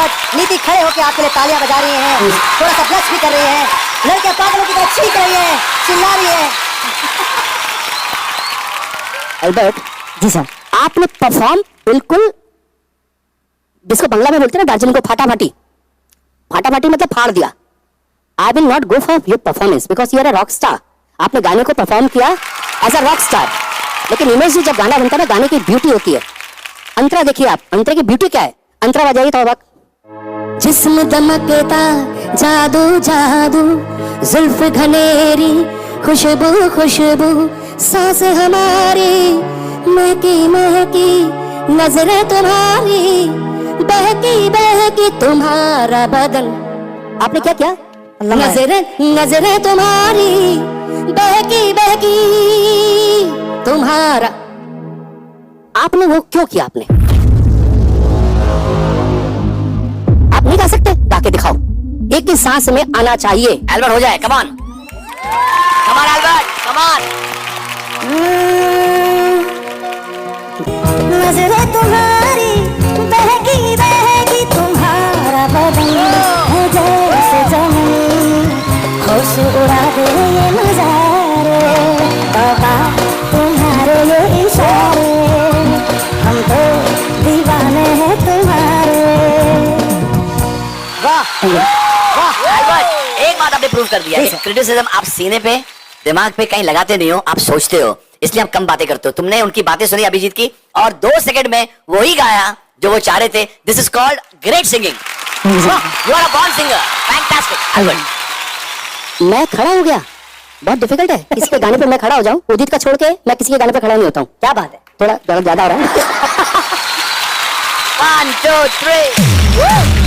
Albert. नीति खड़े होकर आपके लिए तालियां बजा रही हैं, थोड़ा सा ब्लश भी कर रही हैं, लड़के पागलों की तरह चीख रही हैं, चिल्ला रही हैं। अल्बर्ट जी सर। आपने परफॉर्म बिल्कुल, जिसको बंगला में बोलते हैं ना दार्जिलिंग को, फाटाफाटी। फाटाफाटी मतलब फाड़ दिया। I will not go for your performance because you are a rock star. आपने गाने को परफॉर्म किया एज अ रॉक स्टार, लेकिन उमेश जी जब गाना बनता है ना, गाने की ब्यूटी होती है। अंतरा देखिए आप, अंतरा की ब्यूटी क्या है? अंतरा बजाइए तो वक्त। जिस्म दमकता जादू जादू, जुल्फ घनेरी खुशबू खुशबू, सांस हमारी महकी महकी, नजरें तुम्हारी बहकी बहकी, तुम्हारा बदन। आपने क्या किया? नजरें नजरें तुम्हारी बहकी बहकी, तुम्हारा। आपने वो क्यों किया? आपने आप नहीं गा सकते? गा के दिखाओ। एक ही सांस में आना चाहिए। एल्बर्ट हो जाए, कमान कमान एल्बर्ट कमान। नजरें तुम्हारी बहकी बहकी, तुम्हारा बदन है जैसे जमीन, होश उड़ा दे ये नजारे, बाबा तुम्हारे ये इशारे, हम तो दीवाने हैं तुम्हारे। वाह वाह एल्बर्ट, एक बात आपने प्रूव कर दिया है, क्रिटिसिज्म आप सीने पे दिमाग पे कहीं लगाते नहीं हो, आप सोचते हो, इसलिए आप कम बातें करते हो। तुमने उनकी बातें सुनी अभिजीत की, और 2 सेकंड में वही गाया जो वो चाह रहे थे। This is called great singing. You are a born singer, fantastic. Albert, मैं खड़ा हो गया, बहुत डिफिकल्ट है। किसी के गाने पे मैं खड़ा हो जाऊं, उदित का छोड़ के मैं किसी के गाने पे खड़ा नहीं होता हूँ। क्या बात है, थोड़ा ज्यादा हो रहा है। 1 2 3